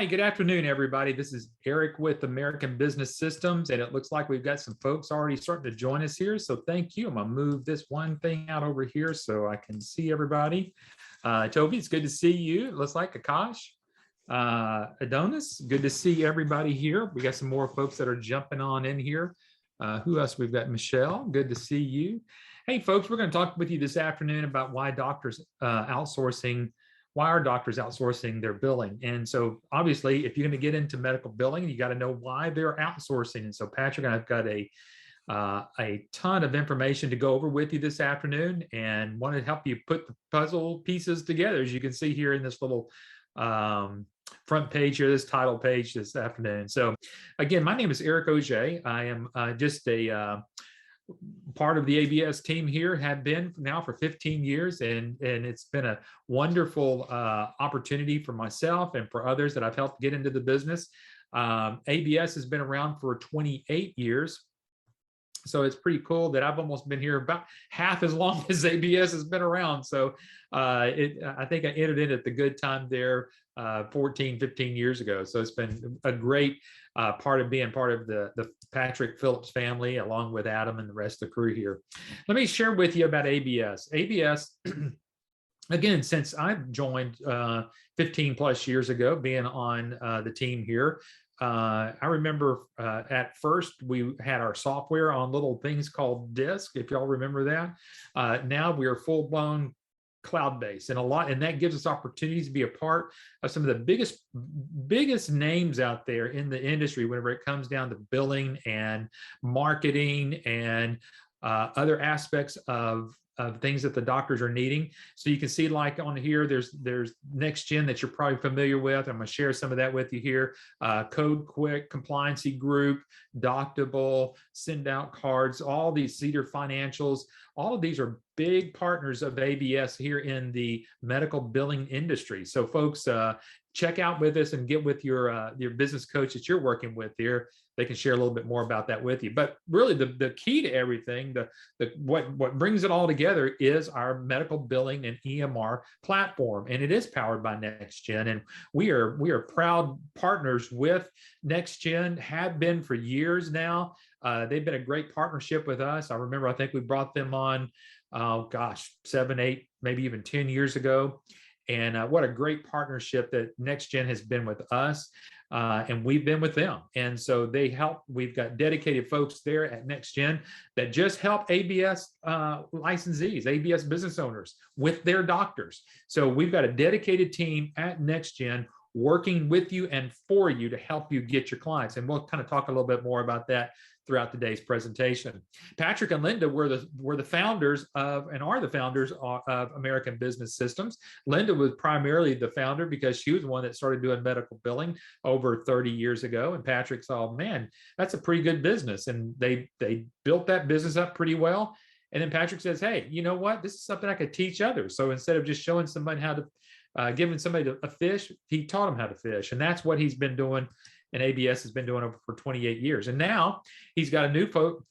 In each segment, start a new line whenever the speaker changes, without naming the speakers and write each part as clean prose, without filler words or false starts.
Hi, good afternoon, everybody. This is Eric with American Business Systems, and it looks like we've got some folks already starting to join us here. So thank you. I'm going to move this one thing out over here so I can see everybody. Toby, it's good to see you. It looks like Akash, Adonis, good to see everybody here. We got some more folks that are jumping on in here. Who else? We've got Michelle. Good to see you. Hey, folks, we're going to talk with you this afternoon about why are doctors outsourcing their billing? And so obviously, if you're going to get into medical billing, you got to know why they're outsourcing. And so Patrick and I've got a ton of information to go over with you this afternoon and want to help you put the puzzle pieces together, as you can see here in this little front page here, this title page this afternoon. So again, my name is Eric Auger. I am just a part of the ABS team here, have been now for 15 years, and it's been a wonderful opportunity for myself and for others that I've helped get into the business. ABS has been around for 28 years. So it's pretty cool that I've almost been here about half as long as ABS has been around. So I think I entered in at the good time there 14, 15 years ago. So it's been a great part of being part of the Patrick Phillips family, along with Adam and the rest of the crew here. Let me share with you about ABS. ABS, again, since I've joined 15 plus years ago, being on the team here, I remember at first we had our software on little things called disk, if y'all remember that. Now we are full-blown cloud-based, and that gives us opportunities to be a part of some of the biggest names out there in the industry whenever it comes down to billing and marketing and other aspects of things that the doctors are needing. So you can see, like on here, there's NextGen that you're probably familiar with. I'm going to share some of that with you here. Code Quick, Compliancy Group, Doctable, Send Out Cards, all these Cedar Financials. All of these are big partners of ABS here in the medical billing industry. So folks, check out with us and get with your business coach that you're working with here. They can share a little bit more about that with you. But really, the key to everything, what brings it all together is our medical billing and EMR platform, and it is powered by NextGen. And we are proud partners with NextGen, have been for years now. They've been a great partnership with us. I remember, I think we brought them on, 7, 8, maybe even 10 years ago. And what a great partnership that NextGen has been with us, and we've been with them. And so they help. We've got dedicated folks there at NextGen that just help ABS licensees, ABS business owners with their doctors. So we've got a dedicated team at NextGen working with you and for you to help you get your clients. And we'll kind of talk a little bit more about that throughout today's presentation. Patrick and Linda were the founders of, and are the founders of American Business Systems. Linda was primarily the founder because she was the one that started doing medical billing over 30 years ago. And Patrick saw, man, that's a pretty good business. And they built that business up pretty well. And then Patrick says, hey, you know what? This is something I could teach others. So instead of just showing somebody how to, giving somebody a fish, he taught them how to fish. And that's what he's been doing, and ABS has been doing over for 28 years. And now he's got a new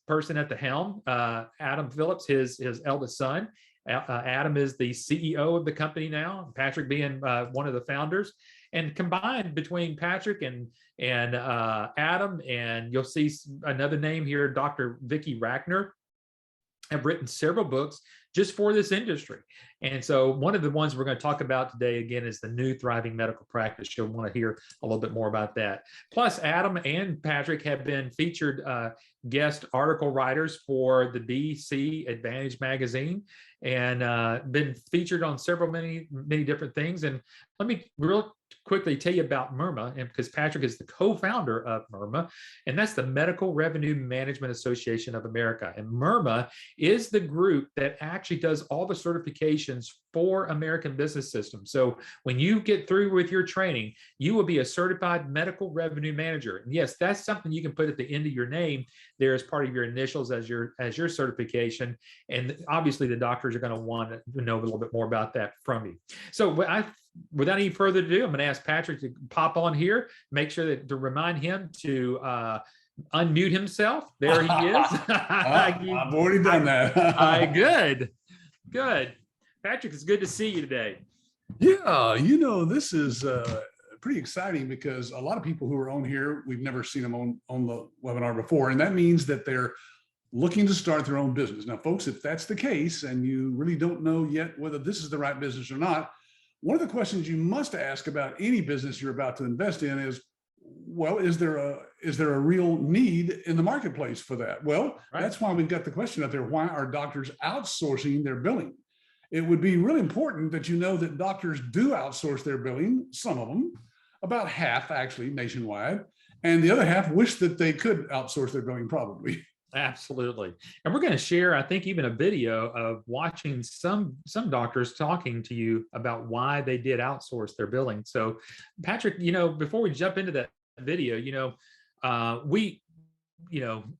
person at the helm, Adam Phillips, his eldest son. Adam is the CEO of the company now, Patrick being one of the founders. And combined between Patrick and Adam, and you'll see another name here, Dr. Vicki Rackner, have written several books just for this industry. And so one of the ones we're going to talk about today, again, is the new thriving medical practice. You'll want to hear a little bit more about that. Plus, Adam and Patrick have been featured guest article writers for the DC Advantage magazine, and been featured on many different things. And let me real quickly tell you about MIRMA, and because Patrick is the co-founder of MIRMA, and that's the Medical Revenue Management Association of America. And MIRMA is the group that actually does all the certifications for American Business Systems. So when you get through with your training, you will be a certified medical revenue manager. And yes, that's something you can put at the end of your name there as part of your initials as your certification. And obviously the doctors are going to want to know a little bit more about that from you. So without any further ado, I'm going to ask Patrick to pop on here, make sure to remind him to unmute himself. There he is.
I've already done that.
Good. Patrick, it's good to see you today.
Yeah, this is pretty exciting because a lot of people who are on here, we've never seen them on the webinar before. And that means that they're looking to start their own business. Now, folks, if that's the case and you really don't know yet whether this is the right business or not, one of the questions you must ask about any business you're about to invest in is, well, is there a real need in the marketplace for that? Well, That's why we've got the question out there. Why are doctors outsourcing their billing? It would be really important that you know that doctors do outsource their billing, some of them, about half actually nationwide, and the other half wish that they could outsource their billing probably.
Absolutely. And we're going to share, I think, even a video of watching some doctors talking to you about why they did outsource their billing. So, Patrick, before we jump into that video,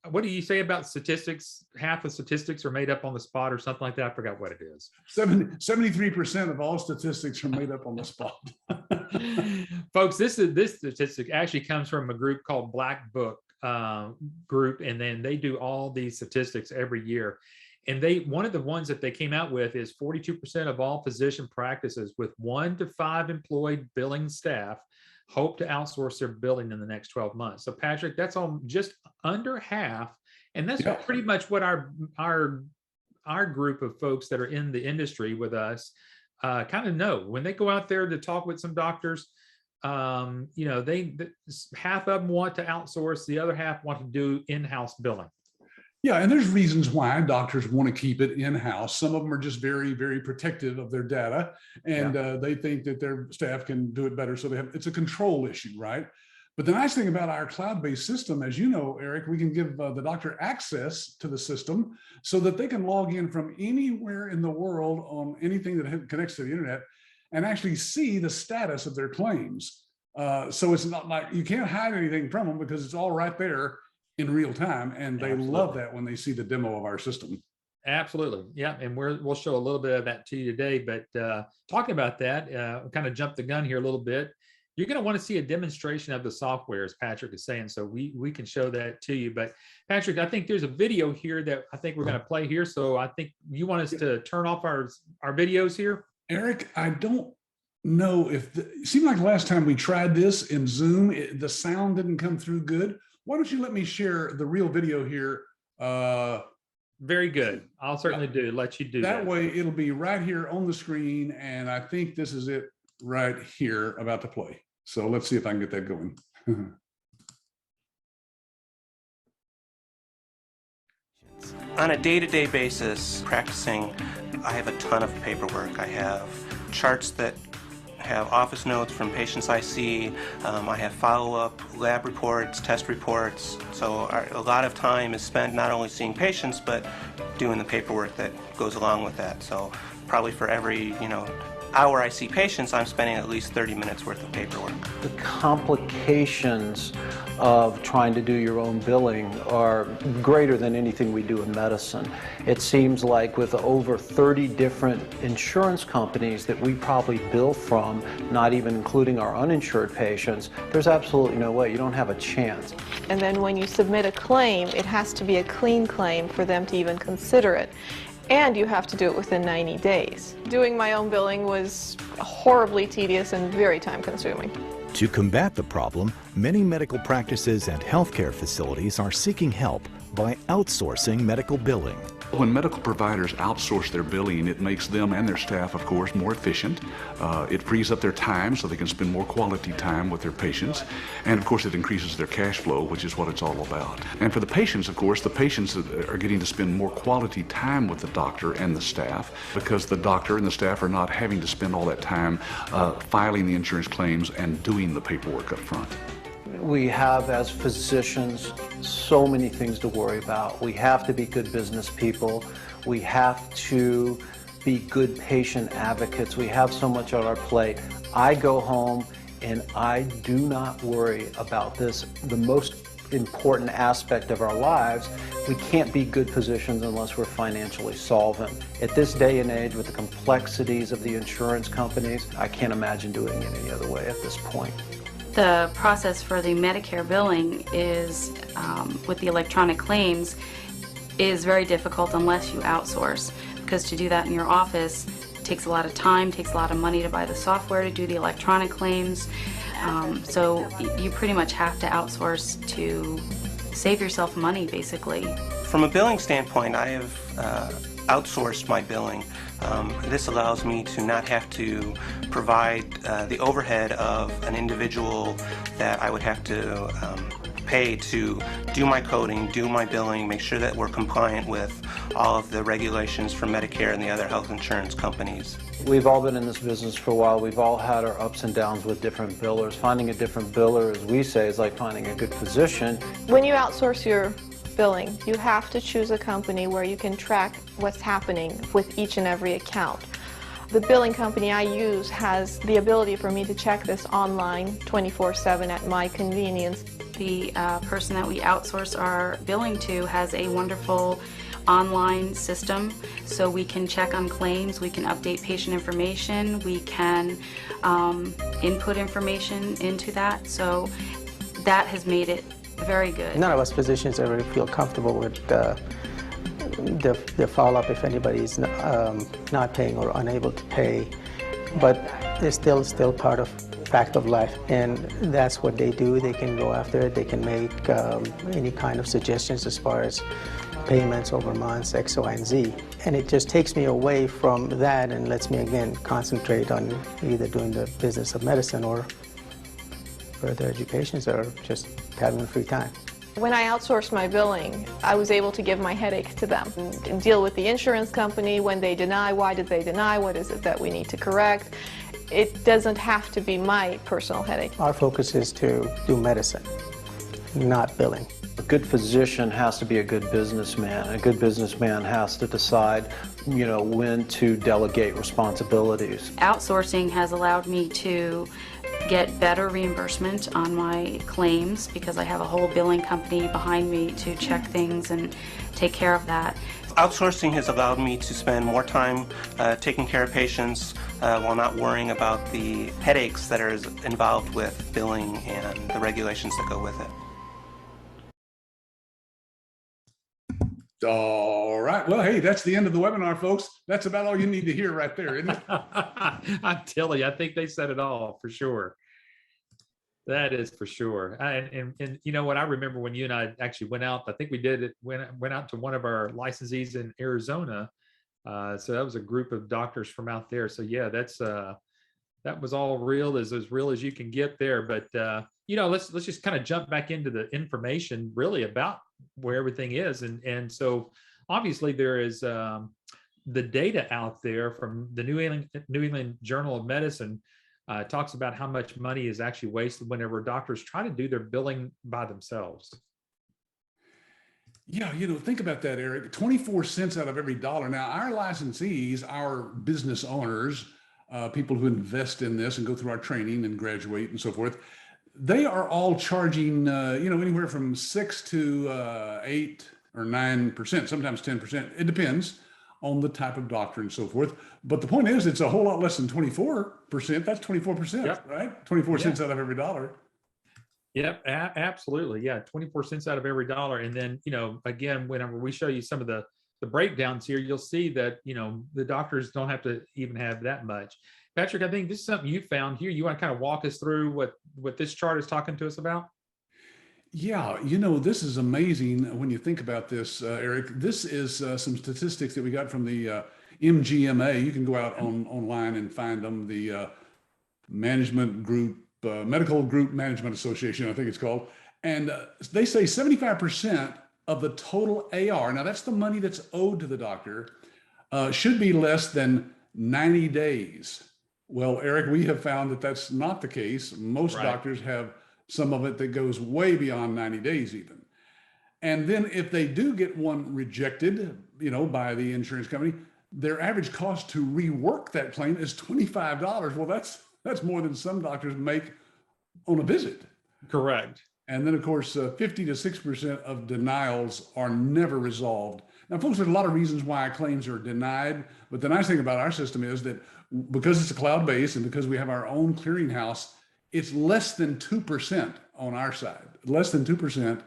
what do you say about statistics? Half the statistics are made up on the spot or something like that. I forgot what it is.
73% of all statistics are made up on the spot.
Folks, this statistic actually comes from a group called Black Book group, and then they do all these statistics every year. And one of the ones that they came out with is 42% of all physician practices with 1 to 5 employed billing staff hope to outsource their billing in the next 12 months. So Patrick, that's all just under half. And that's pretty much what our group of folks that are in the industry with us kind of know. When they go out there to talk with some doctors, half of them want to outsource, the other half want to do in-house billing.
Yeah, and there's reasons why doctors want to keep it in-house. Some of them are just very, very protective of their data, and they think that their staff can do it better. So it's a control issue, right? But the nice thing about our cloud-based system, as you know, Eric, we can give the doctor access to the system so that they can log in from anywhere in the world on anything that connects to the internet and actually see the status of their claims. So it's not like you can't hide anything from them because it's all right there in real time. And they love that when they see the demo of our system.
Absolutely. Yeah. And we'll show a little bit of that to you today. But talking about that, kind of jump the gun here a little bit. You're going to want to see a demonstration of the software, as Patrick is saying. So we can show that to you. But Patrick, I think there's a video here that I think we're going to play here. So I think you want us to turn off our videos here.
Eric, I don't know if it seemed like last time we tried this in Zoom, the sound didn't come through good. Why don't you let me share the real video here?
Very good. I'll certainly let you do that.
That way it'll be right here on the screen. And I think this is it right here about to play. So let's see if I can get that going.
On a day-to-day basis, practicing, I have a ton of paperwork. I have charts that have office notes from patients I see. I have follow-up lab reports, test reports. So a lot of time is spent not only seeing patients, but doing the paperwork that goes along with that. So probably for every, hour I see patients, I'm spending at least 30 minutes worth of paperwork.
The complications of trying to do your own billing are greater than anything we do in medicine. It seems like with over 30 different insurance companies that we probably bill from, not even including our uninsured patients, there's absolutely no way. You don't have a chance.
And then when you submit a claim, it has to be a clean claim for them to even consider it. And you have to do it within 90 days. Doing my own billing was horribly tedious and very time-consuming.
To combat the problem, many medical practices and healthcare facilities are seeking help by outsourcing medical billing.
When medical providers outsource their billing, it makes them and their staff, of course, more efficient. It frees up their time so they can spend more quality time with their patients. And of course, it increases their cash flow, which is what it's all about. And for the patients, of course, the patients are getting to spend more quality time with the doctor and the staff because the doctor and the staff are not having to spend all that time filing the insurance claims and doing the paperwork up front.
We have, as physicians, so many things to worry about. We have to be good business people. We have to be good patient advocates. We have so much on our plate. I go home and I do not worry about this, the most important aspect of our lives. We can't be good physicians unless we're financially solvent. At this day and age, with the complexities of the insurance companies, I can't imagine doing it any other way at this point.
The process for the Medicare billing is, with the electronic claims, is very difficult unless you outsource, because to do that in your office takes a lot of time, takes a lot of money to buy the software to do the electronic claims. So you pretty much have to outsource to save yourself money, basically.
From a billing standpoint, I have outsourced my billing. This allows me to not have to provide the overhead of an individual that I would have to pay to do my coding, do my billing, make sure that we're compliant with all of the regulations from Medicare and the other health insurance companies.
We've all been in this business for a while. We've all had our ups and downs with different billers. Finding a different biller, as we say, is like finding a good physician.
When you outsource your billing, you have to choose a company where you can track what's happening with each and every account. The billing company I use has the ability for me to check this online 24/7 at my convenience.
The person that we outsource our billing to has a wonderful online system, so we can check on claims, we can update patient information, we can input information into that, so that has made it very good.
None of us physicians ever feel comfortable with the follow-up if anybody's not paying or unable to pay, but it's still part of fact of life, and that's what they do. They can go after it. They can make any kind of suggestions as far as payments over months, X, Y, and Z. And it just takes me away from that and lets me again concentrate on either doing the business of medicine or further educations or just having free time.
When I outsourced my billing, I was able to give my headaches to them and deal with the insurance company when they deny. Why did they deny? What is it that we need to correct? It doesn't have to be my personal headache.
Our focus is to do medicine, not billing.
A good physician has to be a good businessman. A good businessman has to decide, when to delegate responsibilities.
Outsourcing has allowed me to get better reimbursement on my claims because I have a whole billing company behind me to check things and take care of that.
Outsourcing has allowed me to spend more time taking care of patients while not worrying about the headaches that are involved with billing and the regulations that go with it.
All right. Well, hey, that's the end of the webinar, folks. That's about all you need to hear right there, isn't it?
I'm telling you, I think they said it all for sure. That is for sure. And you know what? I remember when you and I actually went out. I think we did it. Went out to one of our licensees in Arizona. So that was a group of doctors from out there. So yeah, that was all real as real as you can get there. But let's just kind of jump back into the information really about where everything is. And so obviously there is the data out there from the New England Journal of Medicine talks about how much money is actually wasted whenever doctors try to do their billing by themselves.
Yeah, think about that, Eric. 24 cents out of every dollar. Now, our licensees, our business owners, people who invest in this and go through our training and graduate and so forth, they are all charging, anywhere from 6 to 8 or 9%, sometimes 10%. It depends on the type of doctor and so forth. But the point is, it's a whole lot less than 24%. That's 24%, yep. Right? 24 cents out of every dollar.
Yep, absolutely. Yeah, 24 cents out of every dollar. And then, again, whenever we show you some of the breakdowns here, you'll see that, the doctors don't have to even have that much. Patrick, I think this is something you found here. You want to kind of walk us through what this chart is talking to us about?
Yeah, this is amazing when you think about this, Eric. This is some statistics that we got from the MGMA. You can go out online and find them, the Medical Group Management Association, I think it's called. And they say 75% of the total AR, now that's the money that's owed to the doctor, should be less than 90 days. Well, Eric, we have found that that's not the case. Most doctors have some of it that goes way beyond 90 days even. And then if they do get one rejected, by the insurance company, their average cost to rework that claim is $25. Well, that's more than some doctors make on a visit.
Correct.
And then, of course, 50 to 6% of denials are never resolved. Now, folks, there's a lot of reasons why claims are denied. But the nice thing about our system is that because it's a cloud-based and because we have our own clearinghouse, it's less than 2% on our side. Less than 2%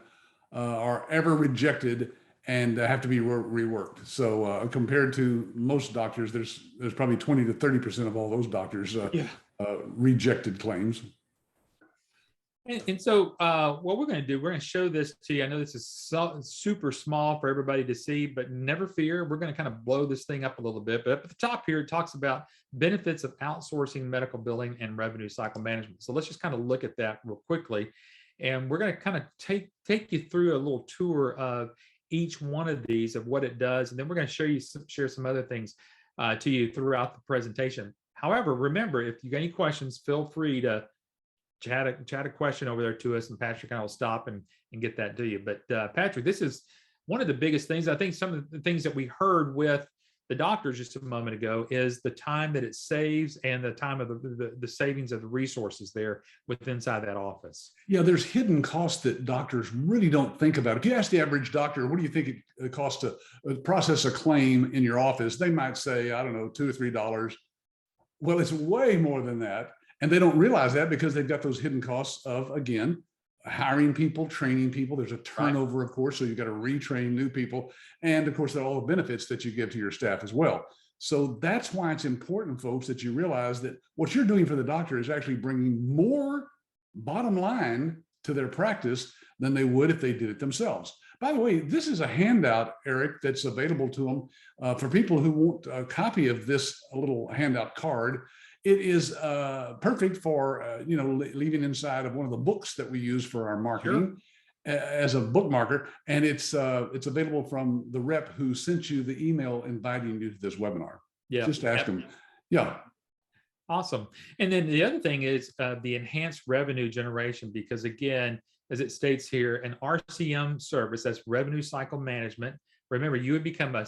are ever rejected and have to be reworked. So compared to most doctors, there's probably 20 to 30% of all those doctors rejected claims.
And so what we're going to do, we're going to show this to you. I know this is super small for everybody to see, but never fear. We're going to kind of blow this thing up a little bit. But up at the top here, it talks about benefits of outsourcing medical billing and revenue cycle management. So let's just kind of look at that real quickly. And we're going to kind of take you through a little tour of each one of these, of what it does. And then we're going to share some other things to you throughout the presentation. However, remember, if you got any questions, feel free to chat a question over there to us, and Patrick and I will stop and get that to you. But Patrick, this is one of the biggest things. I think some of the things that we heard with the doctors just a moment ago is the time that it saves and the time of the savings of the resources there inside that office.
Yeah, there's hidden costs that doctors really don't think about. If you ask the average doctor, what do you think it costs to process a claim in your office? They might say, I don't know, $2 or $3. Well, it's way more than that. And they don't realize that because they've got those hidden costs of, again, hiring people, training people. There's a turnover, of course, so you've got to retrain new people. And of course, there are all the benefits that you give to your staff as well. So that's why it's important, folks, that you realize that what you're doing for the doctor is actually bringing more bottom line to their practice than they would if they did it themselves. By the way, this is a handout, Eric, that's available to them for people who want a copy of this little handout card. It is perfect for, leaving inside of one of the books that we use for our marketing as a bookmarker. And it's available from the rep who sent you the email inviting you to this webinar.
Yeah.
Just ask them. Yeah.
Awesome. And then the other thing is the enhanced revenue generation, because again, as it states here, an RCM service, that's revenue cycle management. Remember, you would become a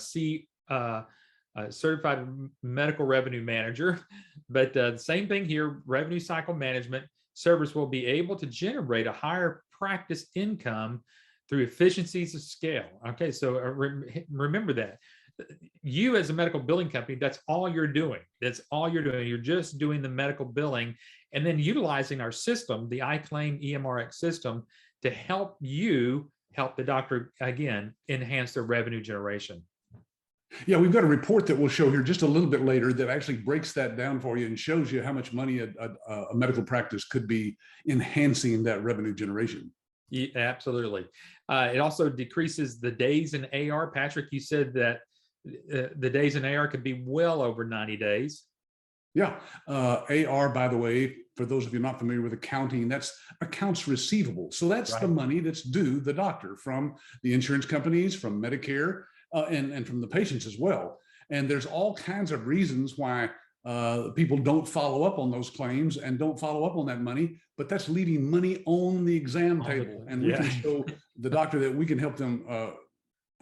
certified medical revenue manager, but the same thing here, revenue cycle management service will be able to generate a higher practice income through efficiencies of scale. Okay, so remember that. You as a medical billing company, that's all you're doing. That's all you're doing. You're just doing the medical billing and then utilizing our system, the iClaim EMRX system, to help the doctor, again, enhance their revenue generation.
Yeah, we've got a report that we'll show here just a little bit later that actually breaks that down for you and shows you how much money a medical practice could be enhancing that revenue generation.
Yeah, absolutely. It also decreases the days in AR. Patrick, you said that the days in AR could be well over 90 days.
Yeah. AR, by the way, for those of you not familiar with accounting, that's accounts receivable. So that's the money that's due the doctor from the insurance companies, from Medicare, and from the patients as well. And there's all kinds of reasons why people don't follow up on those claims and don't follow up on that money, but that's leaving money on the exam table. And we can show the doctor that we can help them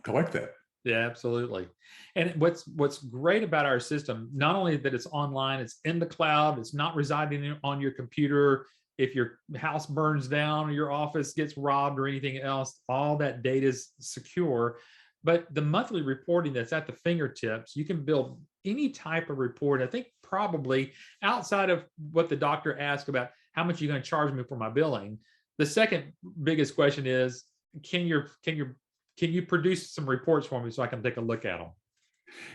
collect that.
Yeah, absolutely. And what's great about our system, not only that it's online, it's in the cloud, it's not residing on your computer. If your house burns down or your office gets robbed or anything else, all that data is secure. But the monthly reporting that's at the fingertips, you can build any type of report. I think probably outside of what the doctor asked about how much you're going to charge me for my billing, the second biggest question is, can you produce some reports for me so I can take a look at them?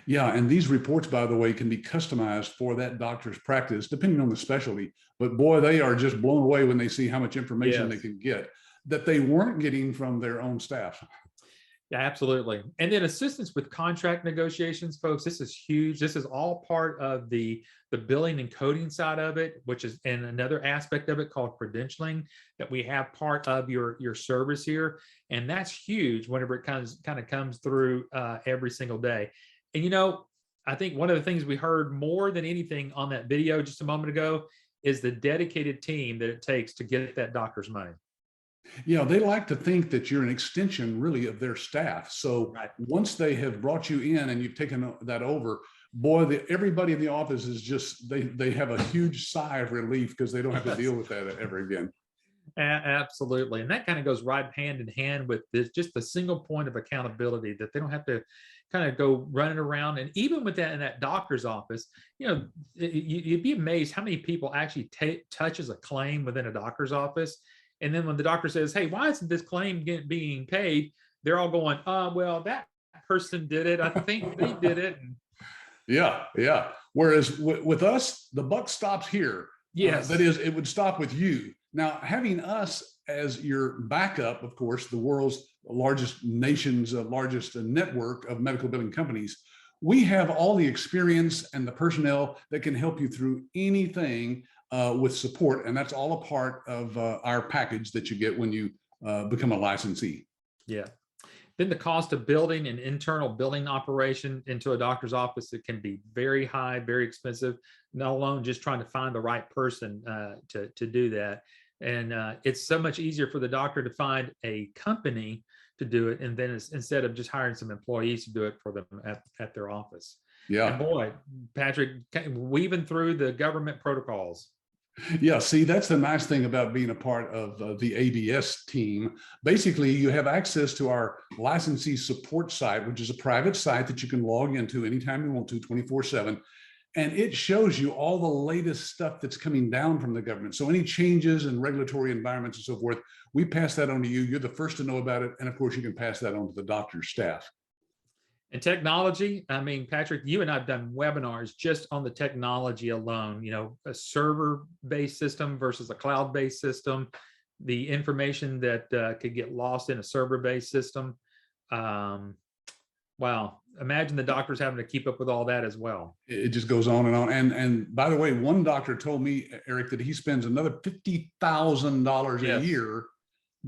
Yeah, and these reports, by the way, can be customized for that doctor's practice, depending on the specialty. But boy, they are just blown away when they see how much information they can get that they weren't getting from their own staff.
Yeah, absolutely. And then assistance with contract negotiations, folks, this is huge. This is all part of the billing and coding side of it, which is and another aspect of it called credentialing that we have part of your service here. And that's huge whenever it kind of comes through every single day. And, I think one of the things we heard more than anything on that video just a moment ago is the dedicated team that it takes to get that doctor's money.
Yeah, they like to think that you're an extension really of their staff. So once they have brought you in and you've taken that over, boy, everybody in the office is just, they have a huge sigh of relief because they don't have to deal with that ever again.
Absolutely. And that kind of goes right hand in hand with this, just a single point of accountability that they don't have to kind of go running around. And even with that in that doctor's office, you'd be amazed how many people actually touches a claim within a doctor's office. And then when the doctor says, hey, why isn't this claim being paid? They're all going, well, that person did it. I think they did it.
Yeah. Whereas with us, the buck stops here.
Yes.
That is, it would stop with you. Now, having us as your backup, of course, the world's largest nation's largest network of medical billing companies, we have all the experience and the personnel that can help you through anything with support. And that's all a part of our package that you get when you become a licensee.
Yeah. Then the cost of building an internal billing operation into a doctor's office, it can be very high, very expensive, not alone just trying to find the right person to do that. And it's so much easier for the doctor to find a company to do it, and then instead of just hiring some employees to do it for them at their office.
Yeah.
And boy, Patrick, weaving through the government protocols.
Yeah, see, that's the nice thing about being a part of the ABS team. Basically, you have access to our licensee support site, which is a private site that you can log into anytime you want to, 24/7. And it shows you all the latest stuff that's coming down from the government. So any changes in regulatory environments and so forth, we pass that on to you. You're the first to know about it. And of course, you can pass that on to the doctor's staff.
And technology, I mean, Patrick, you and I've done webinars just on the technology alone, you know, a server-based system versus a cloud-based system, the information that could get lost in a server-based system. Wow. Imagine the doctors having to keep up with all that as well.
It just goes on and on. And by the way, one doctor told me, Eric, that he spends another $50,000 a year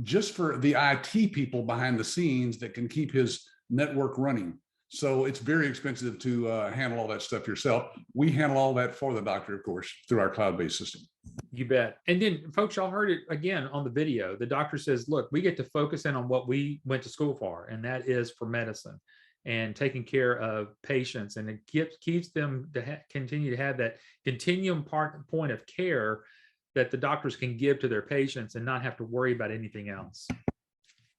just for the IT people behind the scenes that can keep his network running. So it's very expensive to handle all that stuff yourself. We handle all that for the doctor, of course, through our cloud-based system.
You bet. And then, folks, y'all heard it again on the video. The doctor says, look, we get to focus in on what we went to school for, and that is for medicine and taking care of patients. And it keeps them to continue to have that continuum point of care that the doctors can give to their patients and not have to worry about anything else.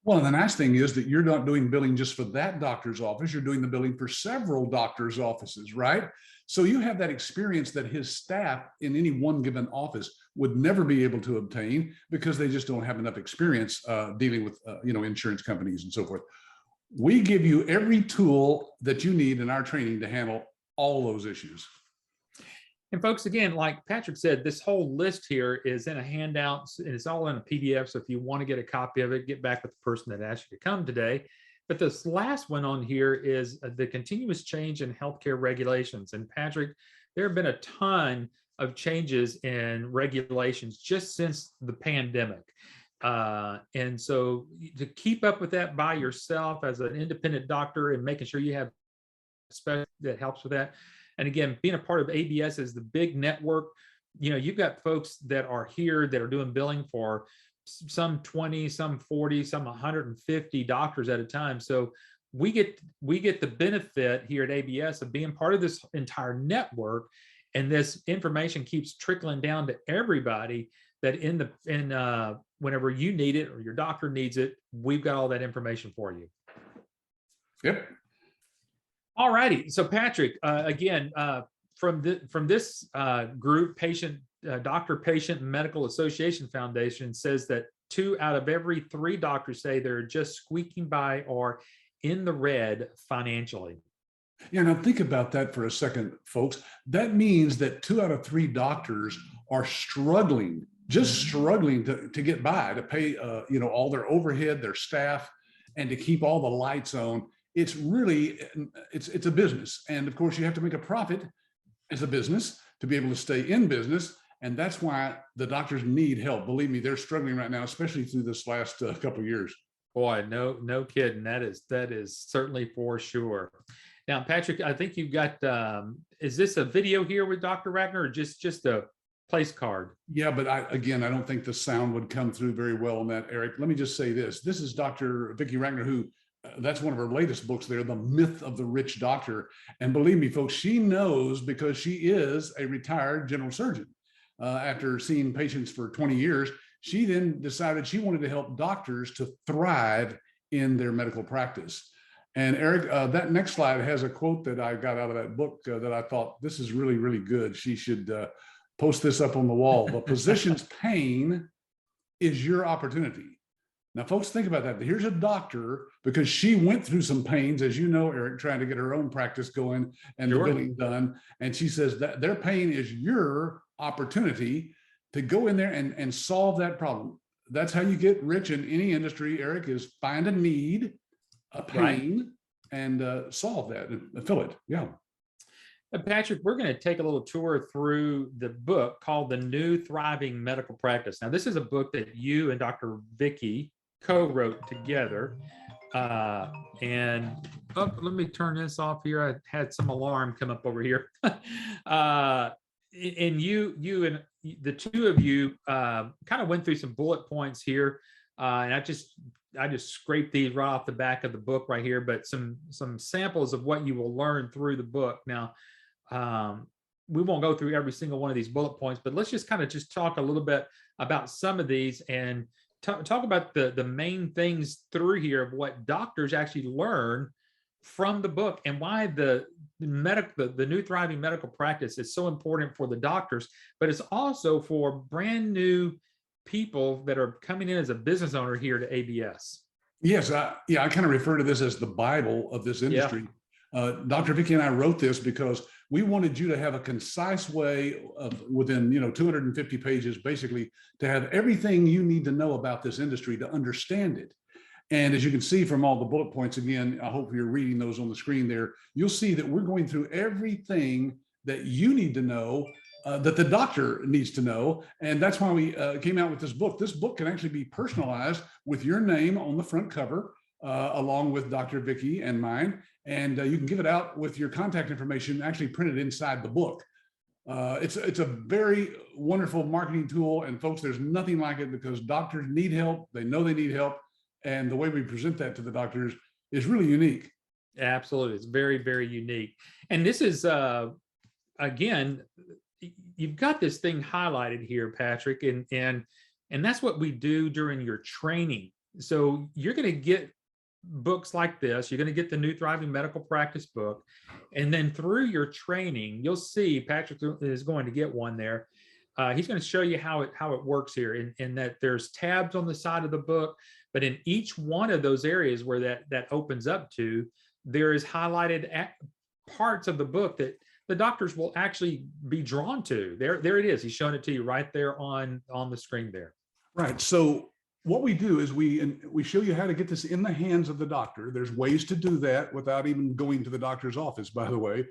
Well, and the nice thing is that you're not doing billing just for that doctor's office. You're doing the billing for several doctors' offices, right? So you have that experience that his staff in any one given office would never be able to obtain because they just don't have enough experience dealing with, insurance companies and so forth. We give you every tool that you need in our training to handle all those issues.
And folks, again, like Patrick said, this whole list here is in a handout and it's all in a PDF. So if you want to get a copy of it, get back with the person that asked you to come today. But this last one on here is the continuous change in healthcare regulations. And Patrick, there have been a ton of changes in regulations just since the pandemic. And so to keep up with that by yourself as an independent doctor and making sure you have special that helps with that. And again, being a part of ABS is the big network. You know, you've got folks that are here that are doing billing for some 20, some 40, some 150 doctors at a time. So we get the benefit here at ABS of being part of this entire network. And this information keeps trickling down to everybody that whenever you need it or your doctor needs it, we've got all that information for you.
Yep.
All righty. So Patrick, again, from this group, Doctor Patient Medical Association Foundation says that 2 out of every 3 doctors say they're just squeaking by or in the red financially.
Yeah, now think about that for a second, folks. That means that 2 out of 3 doctors are struggling, struggling to get by, to pay, all their overhead, their staff, and to keep all the lights on. It's really, it's a business. And of course you have to make a profit as a business to be able to stay in business. And that's why the doctors need help. Believe me, they're struggling right now, especially through this last couple of years.
Boy, no kidding. That is certainly for sure. Now, Patrick, I think you've got, is this a video here with Dr. Ragnar or just a place card? Yeah, but I don't think the sound would come through very well on that, Eric. Let me just say this. This is Dr. Vicki Ragnar, who that's one of her latest books there, The Myth of the Rich Doctor. And believe me, folks, she knows because she is a retired general surgeon. After seeing patients for 20 years, she then decided she wanted to help doctors to thrive in their medical practice. And Eric, that next slide has a quote that I got out of that book that I thought this is really, really good. She should post this up on the wall. The physician's pain is your opportunity.
Now, folks, think about that. Here's a doctor, because she went through some pains, as you know, Eric, trying to get her own practice going and the billing done. And she says that their pain is your opportunity to go in there and solve that problem. That's how you get rich in any industry, Eric, is find a need, a pain, and solve that and fill it. Yeah.
Patrick, we're going to take a little tour through the book called The New Thriving Medical Practice. Now, this is a book that you and Dr. Vicky co-wrote together. And let me turn this off here. I had some alarm come up over here. And you and the two of you kind of went through some bullet points here. And I just scraped these right off the back of the book right here, but some samples of what you will learn through the book. Now, we won't go through every single one of these bullet points, but let's just kind of talk a little bit about some of these and talk about the main things through here of what doctors actually learn from the book and why the new thriving medical practice is so important for the doctors, but it's also for brand new people that are coming in as a business owner here to ABS.
Yes, I kind of refer to this as the Bible of this industry. Dr. Vicky and I wrote this because we wanted you to have a concise way of within 250 pages, basically, to have everything you need to know about this industry to understand it. And as you can see from all the bullet points, again, I hope you're reading those on the screen there, you'll see that we're going through everything that you need to know, that the doctor needs to know. And that's why we came out with this book. This book can actually be personalized with your name on the front cover, along with Dr. Vicky and mine. And you can give it out with your contact information actually printed inside the book. It's a very wonderful marketing tool. And folks, there's nothing like it because doctors need help. They know they need help. And the way we present that to the doctors is really unique.
Absolutely. It's very, very unique. And this is, again, you've got this thing highlighted here, Patrick, and that's what we do during your training. So you're going to get books like this. You're going to get the New Thriving Medical Practice book. And then through your training, you'll see Patrick is going to get one there. He's going to show you how it works here, and that there's tabs on the side of the book, but in each one of those areas where that opens up to, there is highlighted parts of the book that the doctors will actually be drawn to. There it is. He's showing it to you right there on the screen there.
Right. So what we do is we show you how to get this in the hands of the doctor. There's ways to do that without even going to the doctor's office, by the way.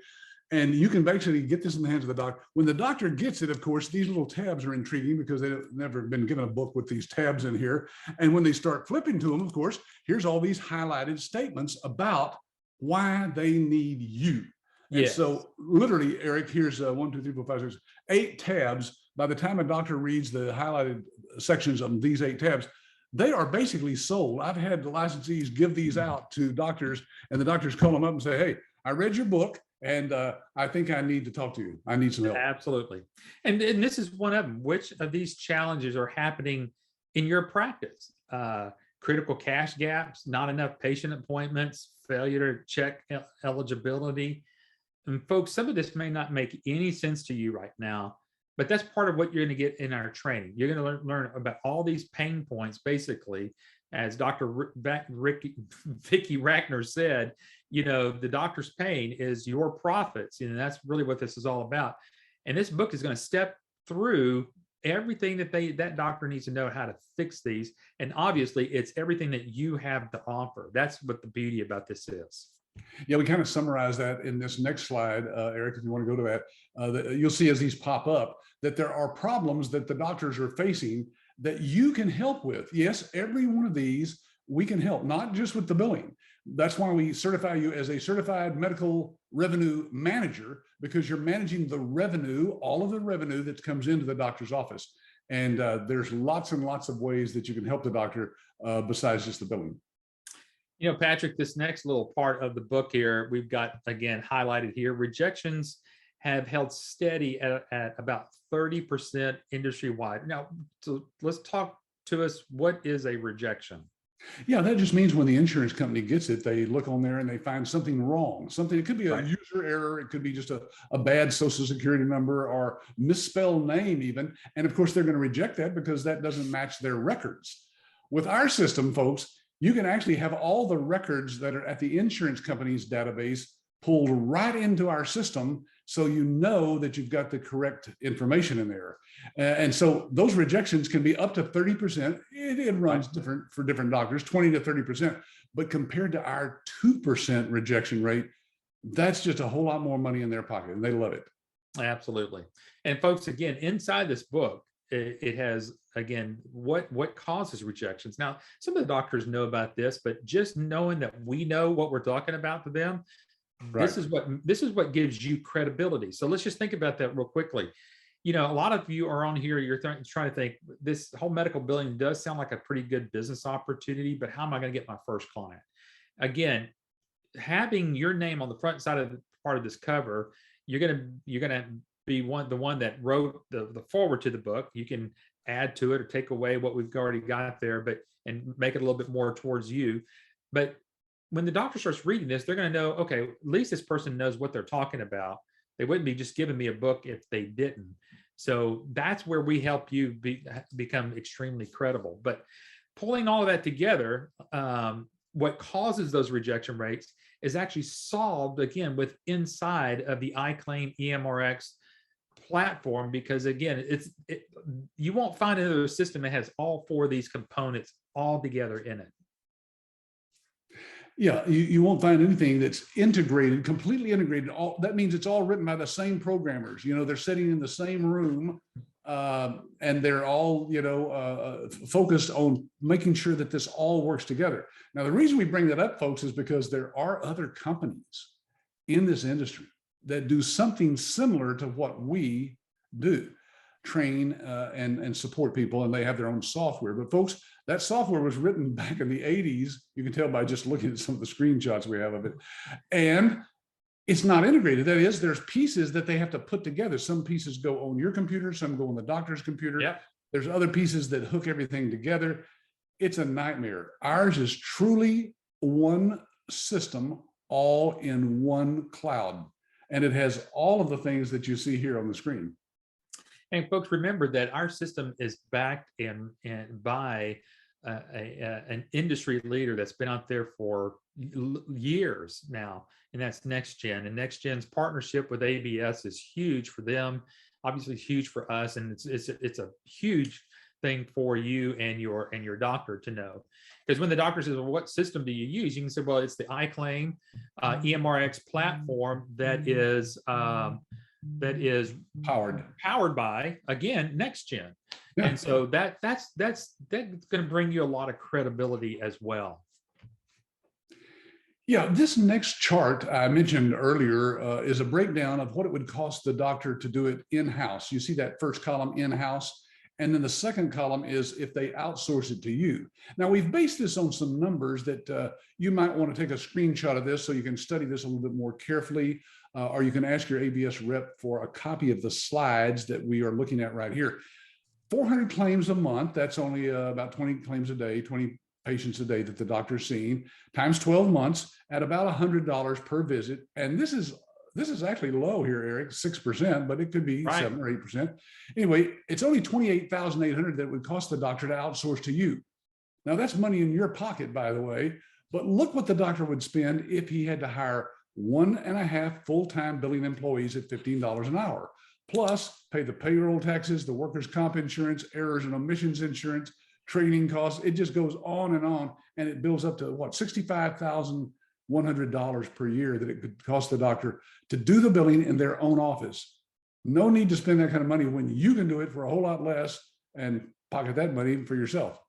And you can basically get this in the hands of the doctor. When the doctor gets it, of course, these little tabs are intriguing because they've never been given a book with these tabs in here. And when they start flipping to them, of course, here's all these highlighted statements about why they need you. And so literally, Eric, here's 1, 2, 3, 4, 5, 6, 8 tabs. By the time a doctor reads the highlighted sections of these 8 tabs, they are basically sold. I've had the licensees give these out to doctors, and the doctors call them up and say, hey, I read your book, and I think I need to talk to you. I need some help.
Absolutely. And this is one of them. Which of these challenges are happening in your practice? Critical cash gaps, not enough patient appointments, failure to check eligibility. And folks, some of this may not make any sense to you right now, but that's part of what you're going to get in our training. You're going to learn about all these pain points, basically, as Dr. Vicky Rackner said, the doctor's pain is your profits. That's really what this is all about. And this book is going to step through everything that doctor needs to know how to fix these. And obviously, it's everything that you have to offer. That's what the beauty about this is.
Yeah, we kind of summarize that in this next slide, Eric, if you want to go to that. You'll see as these pop up that there are problems that the doctors are facing that you can help with. Yes, every one of these we can help, not just with the billing. That's why we certify you as a certified medical revenue manager, because you're managing the revenue, all of the revenue that comes into the doctor's office. And there's lots and lots of ways that you can help the doctor besides just the billing.
Patrick, this next little part of the book here, we've got, again, highlighted here. Rejections have held steady at about 30% industry-wide. Now, so let's talk to us. What is a rejection?
Yeah, that just means when the insurance company gets it, they look on there and they find something wrong. Something, it could be a user error. It could be just a bad social security number or misspelled name even. And of course, they're going to reject that because that doesn't match their records. With our system, folks, you can actually have all the records that are at the insurance company's database pulled right into our system, so you know that you've got the correct information in there. And so those rejections can be up to 30%. It runs different for different doctors, 20 to 30%. But compared to our 2% rejection rate, that's just a whole lot more money in their pocket, and they love it.
Absolutely. And folks, again, inside this book, it has, again, what causes rejections. Now, some of the doctors know about this, but just knowing that we know what we're talking about to them, this is what gives you credibility. So let's just think about that real quickly. You know, a lot of you are on here, you're trying to think, this whole medical billing does sound like a pretty good business opportunity, but how am I going to get my first client? Again, having your name on the front side of the part of this cover, you're gonna be the one that wrote the forward to the book. You can add to it or take away what we've already got there, and make it a little bit more towards you. But when the doctor starts reading this, they're going to know, okay, at least this person knows what they're talking about. They wouldn't be just giving me a book if they didn't. So that's where we help you become extremely credible. But pulling all of that together, what causes those rejection rates is actually solved, again, with inside of the iClaim EMRX platform, because again, you won't find another system that has all four of these components all together in it.
Yeah, you won't find anything that's integrated, completely integrated. That means it's all written by the same programmers. You know, they're sitting in the same room, and they're all, focused on making sure that this all works together. Now, the reason we bring that up, folks, is because there are other companies in this industry that do something similar to what we do, train and support people, and they have their own software. But folks, that software was written back in the 80s. You can tell by just looking at some of the screenshots we have of it. And it's not integrated. That is, there's pieces that they have to put together. Some pieces go on your computer, some go on the doctor's computer.
Yep.
There's other pieces that hook everything together. It's a nightmare. Ours is truly one system, all in one cloud. And it has all of the things that you see here on the screen.
And folks, remember that our system is backed by an industry leader that's been out there for years now, and that's NextGen. And NextGen's partnership with ABS is huge for them. Obviously, it's huge for us, and it's a huge thing for you and your doctor to know. Because when the doctor says, well, what system do you use? You can say, well, it's the iClaim EMRX platform that is powered by, again, NextGen. Yeah. And so that's going to bring you a lot of credibility as well.
Yeah, this next chart I mentioned earlier is a breakdown of what it would cost the doctor to do it in-house. You see that first column, in-house, and then the second column is if they outsource it to you. Now, we've based this on some numbers that you might want to take a screenshot of this so you can study this a little bit more carefully, or you can ask your ABS rep for a copy of the slides that we are looking at right here. 400 claims a month, that's only about 20 claims a day, 20 patients a day that the doctor's seeing, times 12 months at about $100 per visit. And this is actually low here, Eric, 6%, but it could be 7 or 8%. Anyway, it's only $28,800 that it would cost the doctor to outsource to you. Now, that's money in your pocket, by the way, but look what the doctor would spend if he had to hire 1.5 full-time billing employees at $15 an hour, plus pay the payroll taxes, the workers' comp insurance, errors and omissions insurance, training costs. It just goes on, and it builds up to what, $65,100 per year that it could cost the doctor to do the billing in their own office. No need to spend that kind of money when you can do it for a whole lot less and pocket that money for yourself.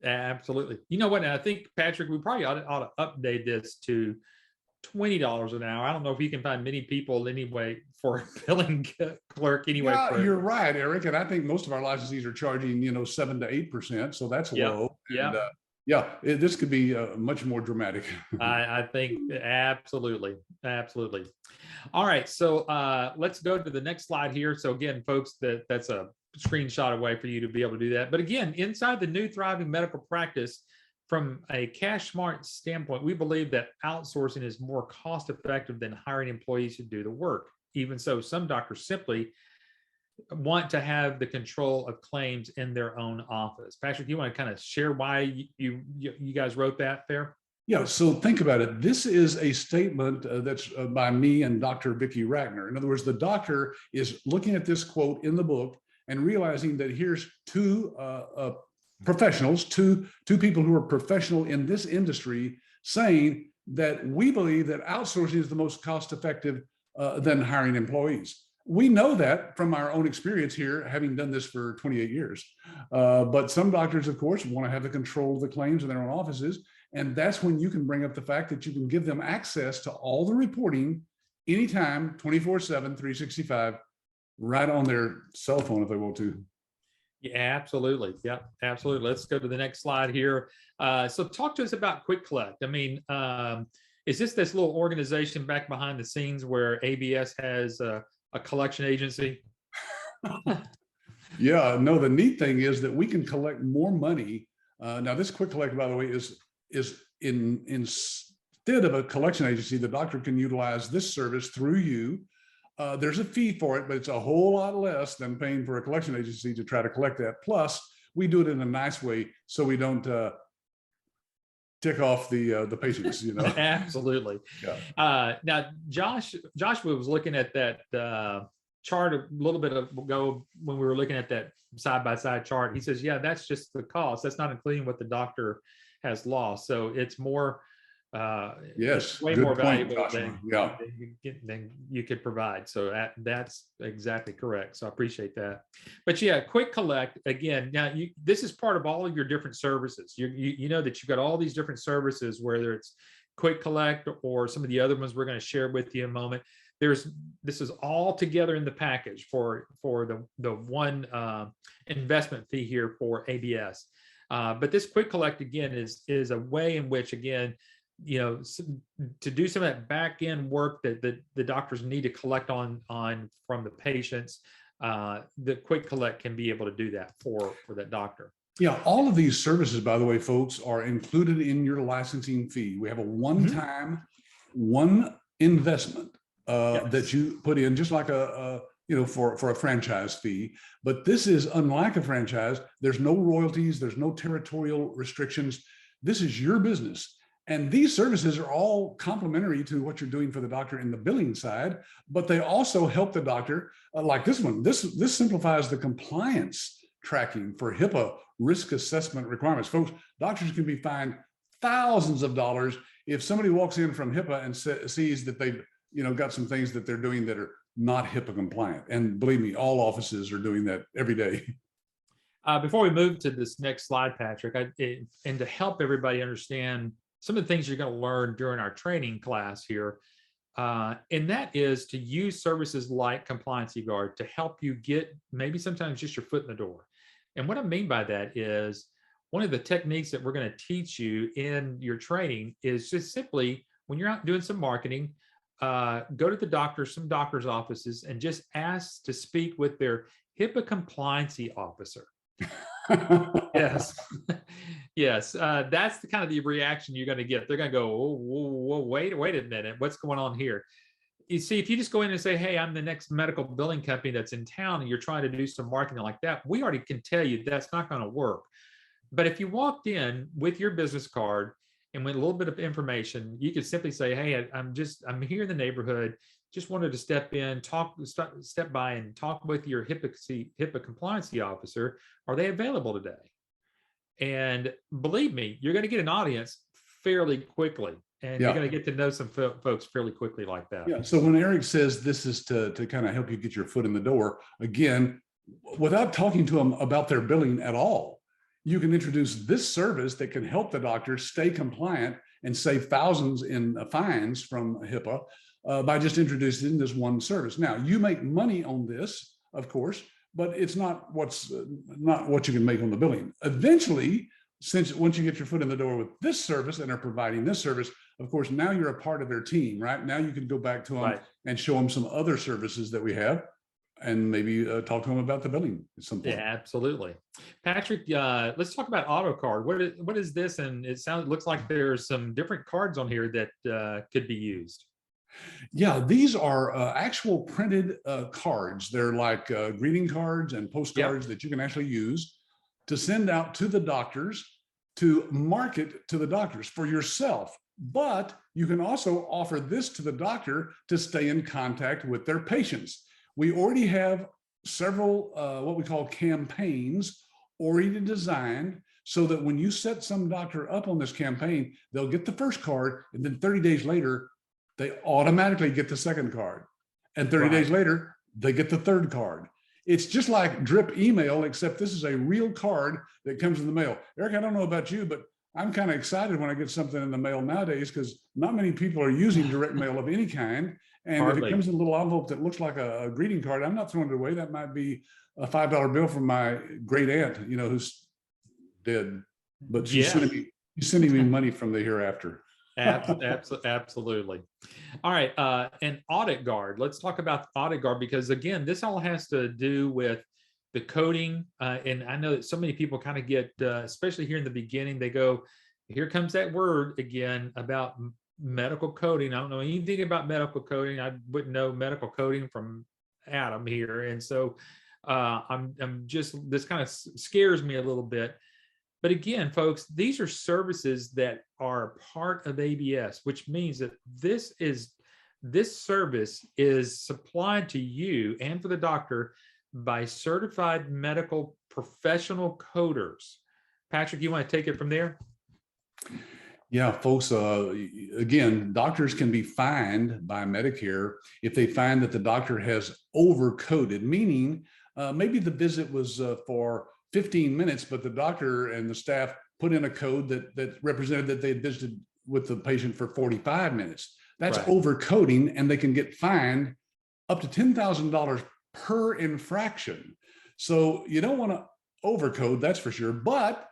Absolutely. You know what? I think, Patrick, we probably ought to update this to $20 an hour. I don't know if you can find many people anyway for a billing clerk anyway.
Yeah, you're right, Eric. And I think most of our licensees are charging, 7 to 8%. So that's low. And, this could be much more dramatic.
I think absolutely. All right. So let's go to the next slide here. So again, folks, that's a screenshot away for you to be able to do that. But again, inside the new thriving medical practice, from a cash smart standpoint, we believe that outsourcing is more cost effective than hiring employees to do the work. Even so, some doctors simply want to have the control of claims in their own office. Patrick, you want to kind of share why you guys wrote that there?
Yeah, so think about it. This is a statement that's by me and Dr. Vicki Ragnar. In other words, the doctor is looking at this quote in the book and realizing that here's two professionals, two people who are professional in this industry, saying that we believe that outsourcing is the most cost-effective than hiring employees. We know that from our own experience here, having done this for 28 years. But some doctors, of course, want to have the control of the claims in their own offices. And that's when you can bring up the fact that you can give them access to all the reporting anytime, 24/7, 365, right on their cell phone if they want to.
Yeah, absolutely. Yeah, absolutely. Let's go to the next slide here. So talk to us about Quick Collect. I mean, is this little organization back behind the scenes where ABS has a collection agency?
Yeah, no, the neat thing is that we can collect more money. Now this Quick Collect, by the way, is instead of a collection agency, the doctor can utilize this service through you. There's a fee for it, but it's a whole lot less than paying for a collection agency to try to collect that. Plus, we do it in a nice way so we don't tick off the patients, you know.
Absolutely.
Yeah.
Now, Joshua was looking at that chart a little bit ago when we were looking at that side-by-side chart. He says, yeah, that's just the cost. That's not including what the doctor has lost. So it's more,
yes,
way
good
more
point,
valuable
Joshua.
than you could provide. So that's exactly correct. So I appreciate that. But yeah, Quick Collect, again, now this is part of all of your different services. You know that you've got all these different services, whether it's Quick Collect or some of the other ones we're going to share with you in a moment. This is all together in the package for the one investment fee here for ABS. But this Quick Collect, again, is a way in which, again, you know, to do some of that back end work that the doctors need to collect on from the patients, the Quick Collect can be able to do that for that doctor.
Yeah, all of these services, by the way, folks, are included in your licensing fee. We have a one-time, one investment that you put in, just like for a franchise fee. But this is unlike a franchise. There's no royalties. There's no territorial restrictions. This is your business. And these services are all complementary to what you're doing for the doctor in the billing side, but they also help the doctor, like this one. This simplifies the compliance tracking for HIPAA risk assessment requirements. Folks, doctors can be fined thousands of dollars if somebody walks in from HIPAA and sees that they've got some things that they're doing that are not HIPAA compliant. And believe me, all offices are doing that every day.
Before we move to this next slide, Patrick, and to help everybody understand some of the things you're going to learn during our training class here, and that is to use services like Compliancy Guard to help you get maybe sometimes just your foot in the door. And what I mean by that is one of the techniques that we're going to teach you in your training is just simply when you're out doing some marketing, go to some doctor's offices and just ask to speak with their HIPAA compliancy officer. Yes. Yes. That's the kind of the reaction you're going to get. They're going to go, oh, wait a minute. What's going on here? You see, if you just go in and say, hey, I'm the next medical billing company that's in town, and you're trying to do some marketing like that, we already can tell you that's not going to work. But if you walked in with your business card and with a little bit of information, you could simply say, hey, I'm here in the neighborhood, just wanted to step by and talk with your HIPAA compliancy officer. Are they available today? And believe me, you're going to get an audience fairly quickly, and you're going to get to know some folks fairly quickly like that.
Yeah. So when Eric says this is to kind of help you get your foot in the door, again, without talking to them about their billing at all, you can introduce this service that can help the doctor stay compliant and save thousands in fines from HIPAA by just introducing this one service. Now, you make money on this, of course, but it's not what you can make on the billing. Eventually, once you get your foot in the door with this service and are providing this service, of course, now you're a part of their team, right? Now you can go back to them and show them some other services that we have, and maybe talk to them about the billing at some point.
Yeah, absolutely. Patrick, let's talk about AutoCard. What is this? And looks like there's some different cards on here that could be used.
Yeah, these are actual printed cards. They're like greeting cards and postcards that you can actually use to send out to the doctors, to market to the doctors for yourself. But you can also offer this to the doctor to stay in contact with their patients. We already have several what we call campaigns already designed so that when you set some doctor up on this campaign, they'll get the first card, and then 30 days later, they automatically get the second card. And 30 days later, they get the third card. It's just like drip email, except this is a real card that comes in the mail. Eric, I don't know about you, but I'm kind of excited when I get something in the mail nowadays because not many people are using direct mail of any kind. And if it comes in a little envelope that looks like a greeting card, I'm not throwing it away. That might be a $5 bill from my great aunt, you know, who's dead, but she's sending me money from the hereafter.
Absolutely. All right. And Audit Guard. Let's talk about Audit Guard, because again, this all has to do with the coding. And I know that so many people kind of get, especially here in the beginning, they go, here comes that word again about medical coding. I don't know anything about medical coding. I wouldn't know medical coding from Adam here. And so I'm just, this kind of scares me a little bit. But again, folks, these are services that are part of ABS, which means that this service is supplied to you and for the doctor by certified medical professional coders. Patrick, you want to take it from there?
Yeah, folks, again, doctors can be fined by Medicare if they find that the doctor has overcoded, meaning maybe the visit was for 15 minutes, but the doctor and the staff put in a code that represented that they had visited with the patient for 45 minutes. That's overcoding, and they can get fined up to $10,000 per infraction. So you don't want to overcode, that's for sure. But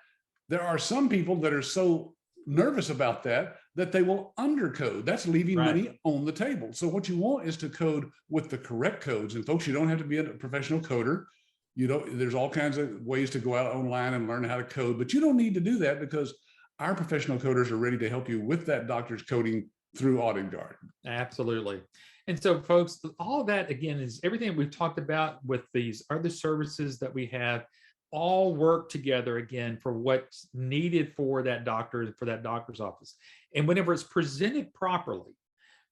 there are some people that are so nervous about that they will undercode. That's leaving money on the table. So what you want is to code with the correct codes. And folks, you don't have to be a professional coder. There's all kinds of ways to go out online and learn how to code, but you don't need to do that because our professional coders are ready to help you with that doctor's coding through Audit Guard.
Absolutely. And so folks, all of that again is everything we've talked about with these other services that we have all work together again for what's needed for that doctor, for that doctor's office. And whenever it's presented properly,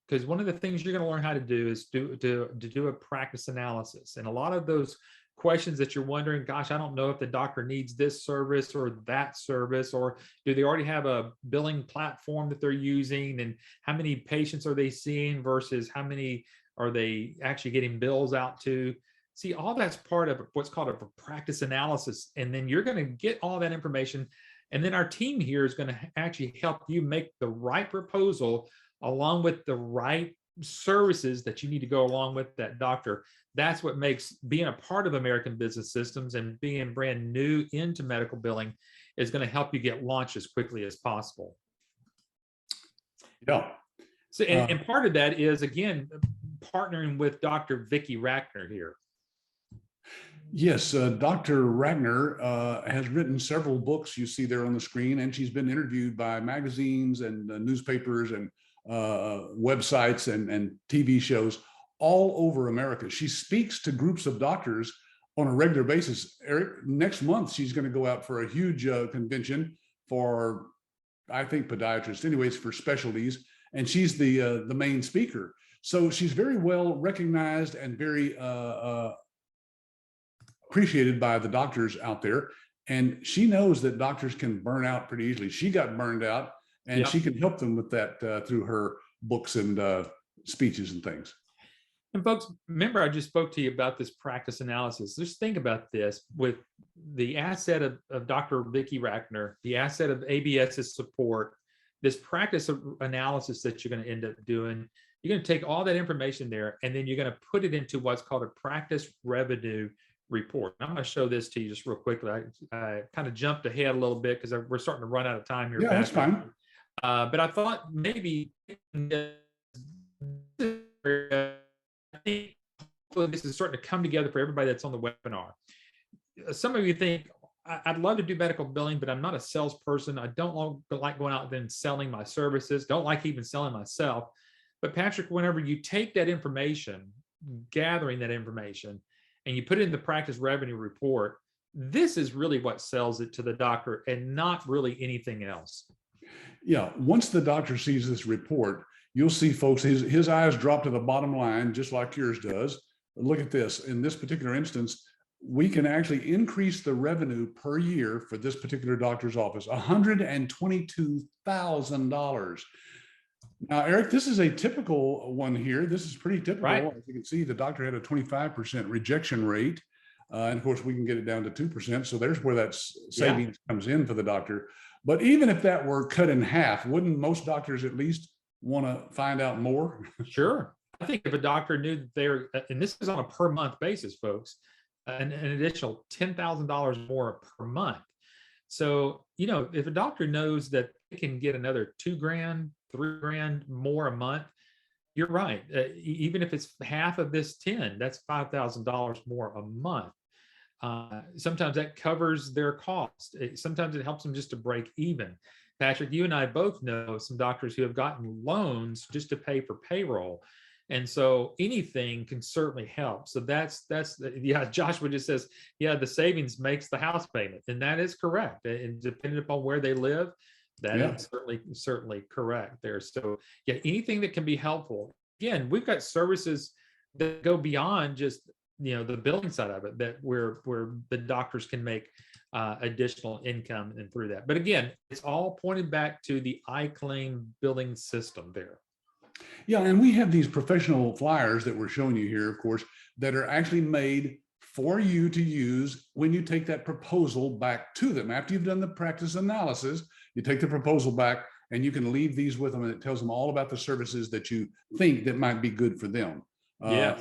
because one of the things you're going to learn how to do is to do a practice analysis. And a lot of those questions that you're wondering, gosh, I don't know if the doctor needs this service or that service, or do they already have a billing platform that they're using, and how many patients are they seeing versus how many are they actually getting bills out to? See, all that's part of what's called a practice analysis. And then you're going to get all that information. And then our team here is going to actually help you make the right proposal along with the right services that you need to go along with that doctor. That's what makes being a part of American Business Systems and being brand new into medical billing is going to help you get launched as quickly as possible.
Yeah.
So, and part of that is, again, partnering with Dr. Vicki Rackner here.
Yes, Dr. Rackner has written several books you see there on the screen, and she's been interviewed by magazines and newspapers and websites and TV shows all over America. She speaks to groups of doctors on a regular basis. Eric, next month, she's going to go out for a huge convention for, I think, podiatrists, anyways, for specialties, and she's the main speaker. So she's very well recognized and very appreciated by the doctors out there. And she knows that doctors can burn out pretty easily. She got burned out, and she can help them with that through her books and speeches and things.
And folks, remember I just spoke to you about this practice analysis. Just think about this with the asset of Dr. Vicki Rackner, the asset of ABS's support, this practice analysis that you're going to end up doing. You're going to take all that information there, and then you're going to put it into what's called a practice revenue report. I'm going to show this to you just real quickly. I kind of jumped ahead a little bit because we're starting to run out of time here.
Yeah, that's fine.
But I thought maybe I think this is starting to come together for everybody that's on the webinar. Some of you think, I'd love to do medical billing, but I'm not a salesperson. I don't like going out and selling my services. Don't like even selling myself. But Patrick, whenever you take that information, gathering that information, and you put it in the practice revenue report, this is really what sells it to the doctor and not really anything else.
Yeah, once the doctor sees this report, you'll see, folks, his eyes drop to the bottom line, just like yours does. Look at this. In this particular instance, we can actually increase the revenue per year for this particular doctor's office, $122,000. Now, Eric, this is a typical one here. This is pretty typical.
Right.
As you can see, the doctor had a 25% rejection rate. And of course, we can get it down to 2%. So there's where that savings comes in for the doctor. But even if that were cut in half, wouldn't most doctors at least want to find out more?
Sure. I think if a doctor knew that they're, and this is on a per month basis, folks, an additional $10,000 more per month. So, you know, if a doctor knows that they can get another $2,000, $3,000 more a month, you're right. Even if it's half of this 10, that's $5,000 more a month. Sometimes that covers their cost. Sometimes it helps them just to break even. Patrick, you and I both know some doctors who have gotten loans just to pay for payroll. And so anything can certainly help. So that's yeah, Joshua just says, yeah, the savings makes the house payment. And that is correct. And depending upon where they live, that is certainly correct there. So yeah, anything that can be helpful. Again, we've got services that go beyond just, you know, the billing side of it, that where the doctors can make additional income and through that. But again, it's all pointed back to the iClaim billing system there.
Yeah, and we have these professional flyers that we're showing you here, of course, that are actually made for you to use when you take that proposal back to them. After you've done the practice analysis, you take the proposal back and you can leave these with them, and it tells them all about the services that you think that might be good for them.
Yeah.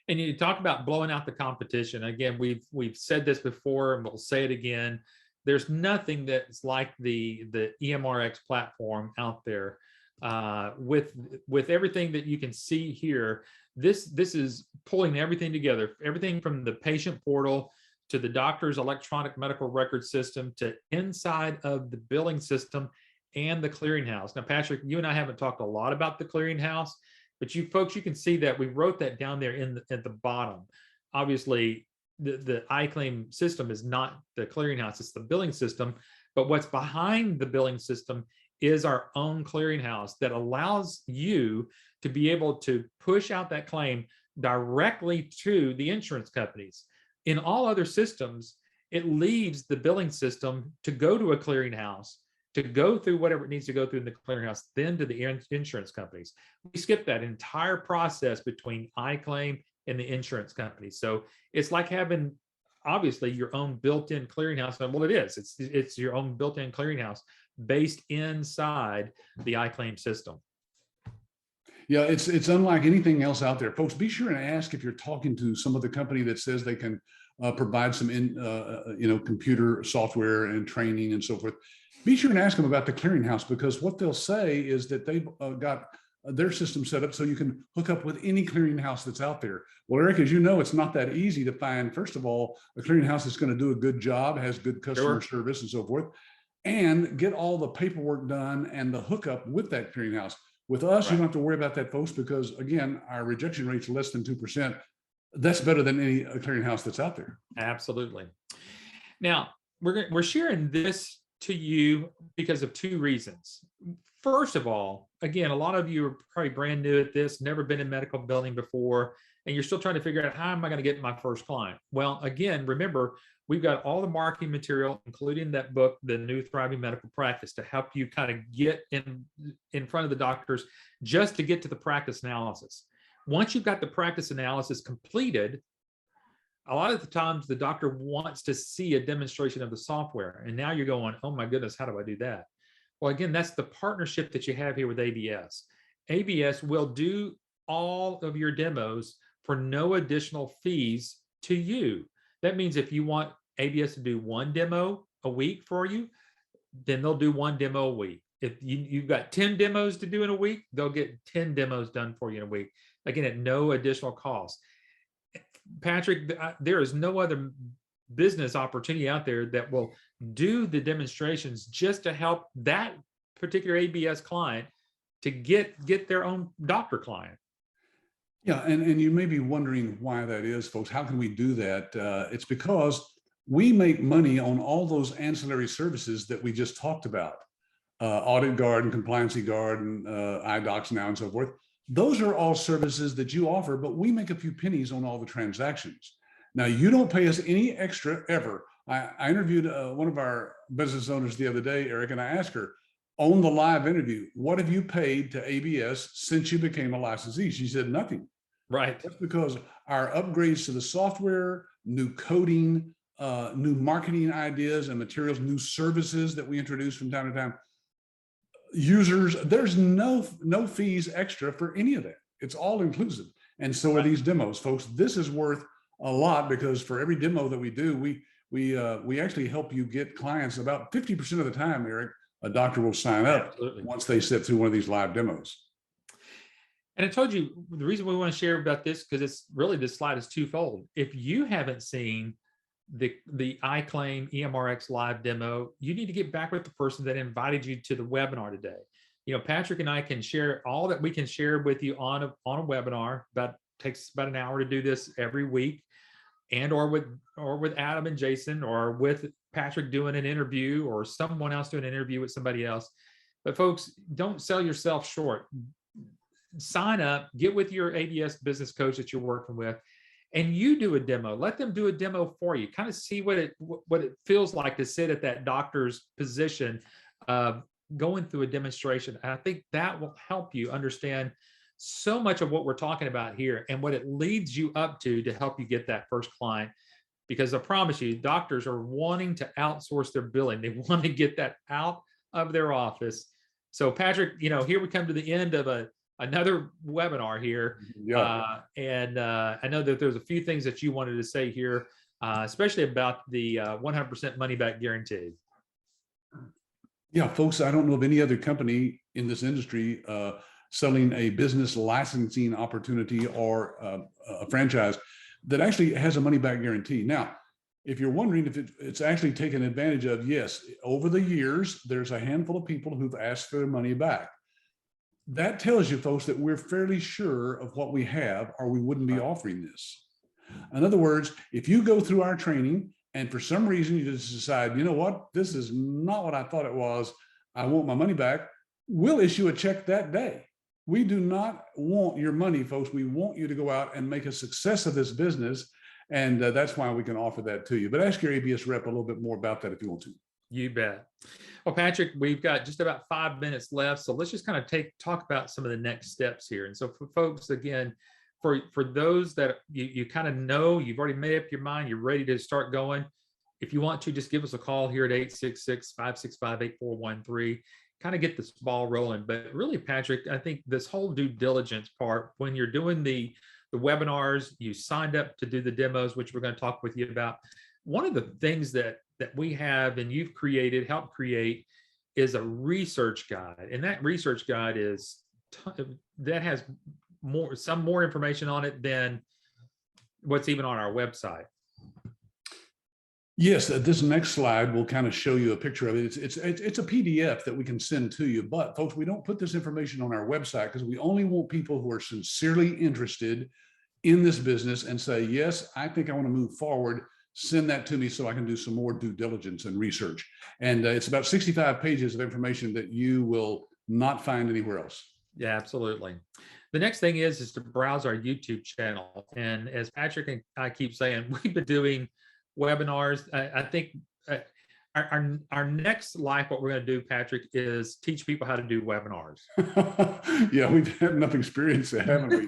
And
you talk about blowing out the competition. Again, we've said this before and we'll say it again. There's nothing that's like the EMRX platform out there. With everything that you can see here, this is pulling everything together, everything from the patient portal to the doctor's electronic medical record system to inside of the billing system and the clearinghouse. Now, Patrick, you and I haven't talked a lot about the clearinghouse, but you folks, you can see that we wrote that down there at the bottom. Obviously, the iClaim system is not the clearinghouse, it's the billing system. But what's behind the billing system is our own clearinghouse that allows you to be able to push out that claim directly to the insurance companies. In all other systems, it leaves the billing system to go to a clearinghouse, to go through whatever it needs to go through in the clearinghouse, then to the insurance companies. We skip that entire process between iClaim and the insurance companies. So it's like having, obviously, your own built-in clearinghouse. And well, it is. It's your own built-in clearinghouse based inside the iClaim system.
yeah, it's unlike anything else out there. Folks, be sure and ask if you're talking to some of the company that says they can provide some computer software and training and so forth. Be sure and ask them about the clearinghouse, because what they'll say is that they've got their system set up so you can hook up with any clearinghouse that's out there. Well, Eric, as you know, it's not that easy to find, first of all, a clearinghouse that's going to do a good job, has good customer service and so forth, and get all the paperwork done and the hookup with that clearinghouse. With us, you don't have to worry about that, folks, because again, our rejection rate's less than 2%. That's better than any clearinghouse that's out there.
Absolutely. Now, we're sharing this to you because of two reasons. First of all, again, a lot of you are probably brand new at this, never been in medical billing before, and you're still trying to figure out, how am I going to get my first client? Well, again, remember, we've got all the marketing material, including that book, The New Thriving Medical Practice, to help you kind of get in front of the doctors just to get to the practice analysis. Once you've got the practice analysis completed, a lot of the times the doctor wants to see a demonstration of the software. And now you're going, oh my goodness, how do I do that? Well, again, that's the partnership that you have here with ABS. ABS will do all of your demos for no additional fees to you. That means if you want ABS to do one demo a week for you, then they'll do one demo a week. If you've got 10 demos to do in a week, they'll get 10 demos done for you in a week. Again, at no additional cost. Patrick, there is no other business opportunity out there that will do the demonstrations just to help that particular ABS client to get their own doctor client.
Yeah, and you may be wondering why that is, folks. How can we do that? It's because we make money on all those ancillary services that we just talked about. Audit Guard and Compliancy Guard and iDocs now and so forth. Those are all services that you offer, but we make a few pennies on all the transactions. Now, you don't pay us any extra ever. I interviewed one of our business owners the other day, Eric, and I asked her on the live interview, what have you paid to ABS since you became a licensee? She said nothing.
Right.
That's because our upgrades to the software, new coding, new marketing ideas and materials, new services that we introduce from time to time, users, there's no fees extra for any of that. It's all inclusive. And so are these demos, folks. This is worth a lot because for every demo that we do, we actually help you get clients. About 50% of the time, Eric, a doctor will sign up once they sit through one of these live demos.
And I told you the reason we want to share about this, because it's really, this slide is twofold. If you haven't seen the iClaim EMRX live demo, you need to get back with the person that invited you to the webinar today. You know, Patrick and I can share all that we can share with you on a webinar. Takes about an hour to do this every week, and or with Adam and Jason, or with Patrick doing an interview, or someone else doing an interview with somebody else. But folks, don't sell yourself short. Sign up, get with your ABS business coach that you're working with, and you do a demo. Let them do a demo for you. Kind of see what it feels like to sit at that doctor's position, going through a demonstration. And I think that will help you understand so much of what we're talking about here and what it leads you up to help you get that first client. Because I promise you, doctors are wanting to outsource their billing. They want to get that out of their office. So Patrick, you know, here we come to the end of another webinar here. Yeah. And I know that there's a few things that you wanted to say here, especially about the 100% money back guarantee.
Yeah, folks, I don't know of any other company in this industry selling a business licensing opportunity or a franchise that actually has a money back guarantee. Now, if you're wondering if it's actually taken advantage of, yes, over the years, there's a handful of people who've asked for their money back. That tells you, folks, that we're fairly sure of what we have, or we wouldn't be offering this. In other words, if you go through our training and for some reason you just decide, you know what, this is not what I thought it was, I want my money back, we'll issue a check that day. We do not want your money, folks. We want you to go out and make a success of this business. And that's why we can offer that to you. But ask your ABS rep a little bit more about that if you want to.
You bet. Well, Patrick, we've got just about 5 minutes left. So let's just kind of talk about some of the next steps here. And so for folks, again, for those that you kind of know, you've already made up your mind, you're ready to start going. If you want to, just give us a call here at 866-565-8413. Kind of get this ball rolling. But really, Patrick, I think this whole due diligence part, when you're doing the webinars, you signed up to do the demos, which we're going to talk with you about. One of the things that we have and you've helped create, is a research guide. And that research guide has some more information on it than what's even on our website.
Yes, this next slide will kind of show you a picture of it. It's a PDF that we can send to you. But folks, we don't put this information on our website because we only want people who are sincerely interested in this business and say, yes, I think I want to move forward. Send that to me so I can do some more due diligence and research. And it's about 65 pages of information that you will not find anywhere else. Yeah,
absolutely. The next thing is to browse our YouTube channel. And as Patrick and I keep saying, we've been doing webinars. I think our next life, what we're going to do, Patrick, is teach people how to do webinars.
Yeah, we've had enough experience, haven't we?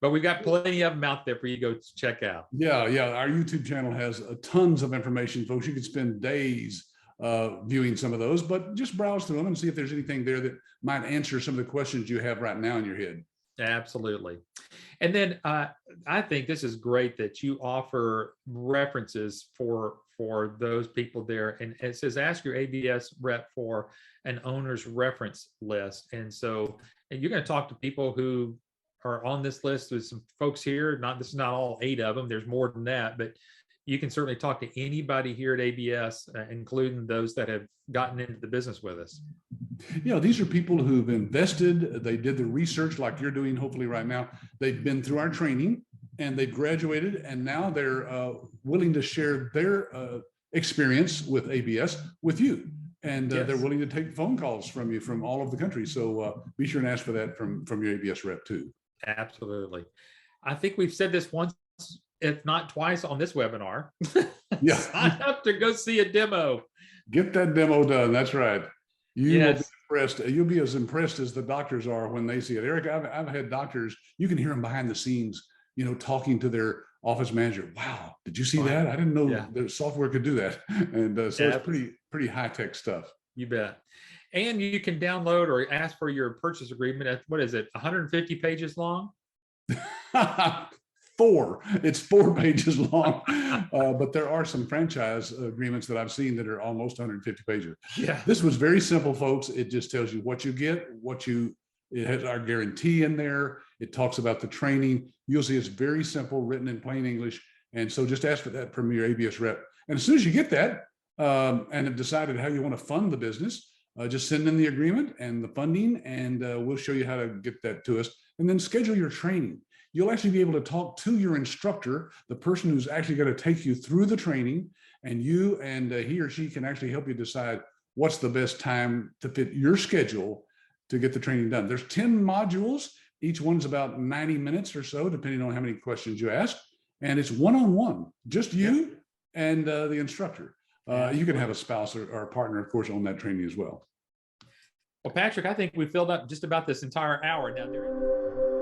But we've got plenty of them out there for you to go check out.
Yeah. Our YouTube channel has tons of information, folks. You could spend days viewing some of those, but just browse through them and see if there's anything there that might answer some of the questions you have right now in your head.
Absolutely. And then I think this is great that you offer references for those people there. And it says, ask your ABS rep for an owner's reference list. And so you're going to talk to people who are on this list. There's some folks here, this is not all 8 of them. There's more than that, but you can certainly talk to anybody here at ABS, including those that have gotten into the business with us.
You know, these are people who've invested, they did the research like you're doing hopefully right now. They've been through our training and they've graduated, and now they're willing to share their experience with ABS with you. And
Yes.
they're willing to take phone calls from you from all over the country. So be sure and ask for that from your ABS rep too.
Absolutely. I think we've said this once, if not twice, on this webinar.
Yeah.
Sign up to go see a demo.
Get that demo done. That's right. You will be
Yes.
impressed. You'll be as impressed as the doctors are when they see it. Eric, I've had doctors, you can hear them behind the scenes, you know, talking to their office manager. Wow, did you see that? I didn't know
Yeah.
the software could do that. And so
Yeah.
it's pretty high-tech stuff.
You bet. And you can download or ask for your purchase agreement at, what is it, 150 pages long?
It's 4 pages long, but there are some franchise agreements that I've seen that are almost 150 pages.
Yeah.
This was very simple, folks. It just tells you what you get, it has our guarantee in there. It talks about the training. You'll see it's very simple, written in plain English. And so just ask for that from your ABS rep. And as soon as you get that and have decided how you want to fund the business, just send in the agreement and the funding, and we'll show you how to get that to us. And then schedule your training. You'll actually be able to talk to your instructor, the person who's actually going to take you through the training, and you and he or she can actually help you decide what's the best time to fit your schedule to get the training done. There's 10 modules. Each one's about 90 minutes or so, depending on how many questions you ask. And it's one-on-one, just you and the instructor. You can have a spouse or a partner, of course, on that training as well.
Well, Patrick, I think we filled up just about this entire hour down there.